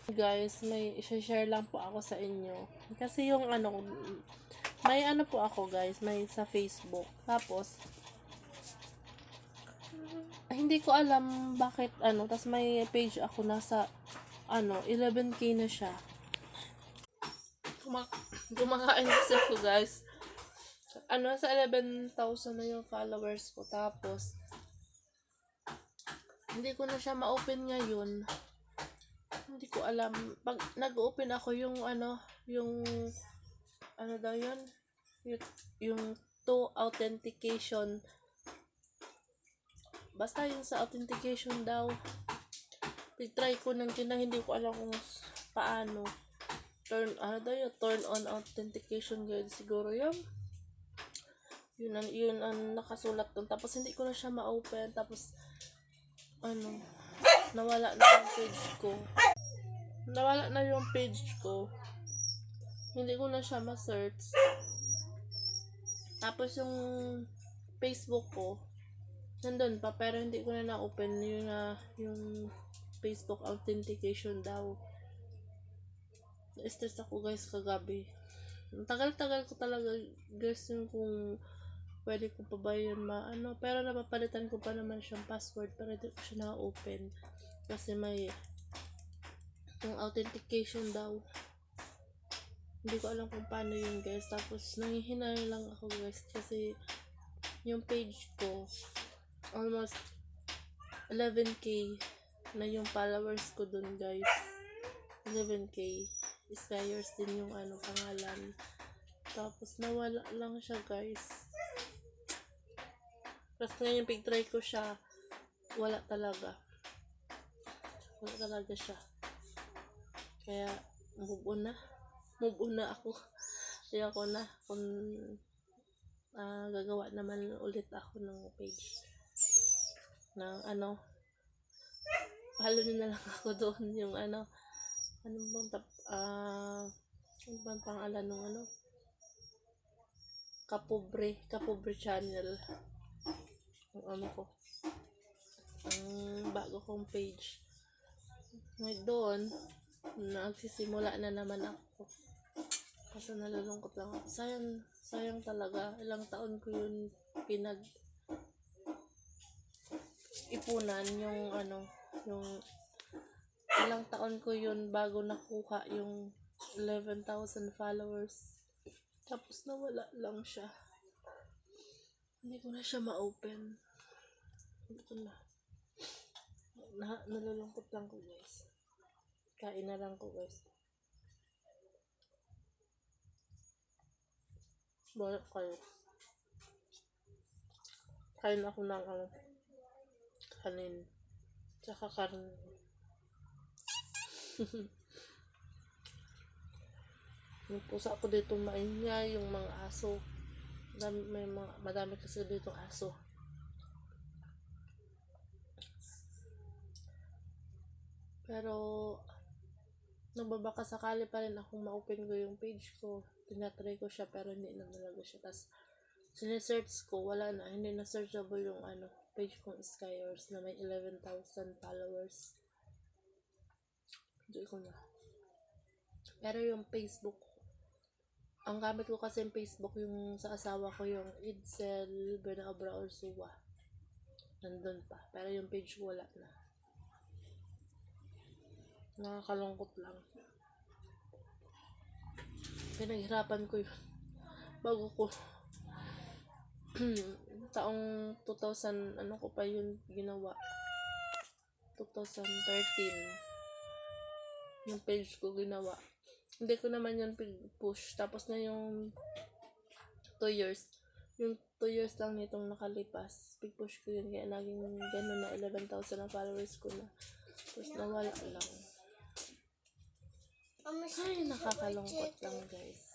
Guys, may i-share lang po ako sa inyo. Kasi yung ano, may ano po ako guys, may sa Facebook. Tapos, hindi ko alam bakit ano, tapos may page ako nasa ano, 11K na siya. Kumakain kasi ako guys. Ano, sa 11,000 na yung followers ko. Tapos, hindi ko na siya ma-open ngayon. Hindi ko alam. Pag nag-open ako yung ano daw yun? Yung to authentication. Basta yung sa authentication daw. Try ko nang hindi ko alam kung paano. Turn on authentication guide siguro yun. Yun ang nakasulat doon. Tapos hindi ko na siya ma-open. Tapos nawala na yung page ko. Hindi ko na siya ma-search. Tapos yung Facebook ko nandun pa, pero hindi ko na na-open yung Facebook authentication daw. Na-stress ako guys kagabi. Tagal-tagal ko talaga guys yung kung pwede ko pa ba yun pero napapalitan ko pa naman siyang password pero hindi ko siya na-open kasi may yung authentication daw. Hindi ko alam kung paano yun guys. Tapos nangihinay lang ako guys kasi yung page ko almost 11K na yung followers ko dun guys. 11K Skyers din yung pangalan. Tapos nawala lang siya guys. Tapos ngayon pag-try ko siya, wala talaga siya. Kaya move on na ako. Kaya ako na kung gagawa naman ulit ako ng page ng follow nyo na lang ako doon yung ano bang pangalan ng Kapobre channel ang ang bago kong page. Ngayon doon nagsisimula na naman ako kasi nalulungkot lang ako. Sayang talaga, ilang taon ko yun ipunan yung ilang taon ko yun bago nakuha yung 11,000 followers. Tapos nawala lang siya. Hindi ko na siya ma-open. Hindi ko na. Nalulungkot lang ko guys. Kain na lang ko guys. Balik kayo. Kain ako ng kanin. Tsaka karne. Yung pusa ko dito maingay, yung mga aso. Madami kasi dito aso. Pero nagbabaka sakali pa rin akong ma-open ko yung page ko. Tinatry ko siya pero hindi na talaga siya. Tapos sinesearch ko, wala na. Hindi na searchable yung page kong Skyers na may 11,000 followers. Hindi ko na. Pero yung Facebook, ang gamit ko kasi yung Facebook, yung sa asawa ko, yung Edsel Benabra Ursua. Nandun pa. Pero yung page ko wala na. Nakakalungkot lang. Pinaghirapan ko yun. Bago ko taong 2000 ko pa yun ginawa. 2013 yung page ko ginawa. Hindi ko naman yun push. Tapos na yung 2 years. Yung 2 years lang nitong nakalipas. Push ko yun. Kaya naging ganun na 11,000 na followers ko na. Tapos nawala lang. Ay, nakakalungkot lang guys.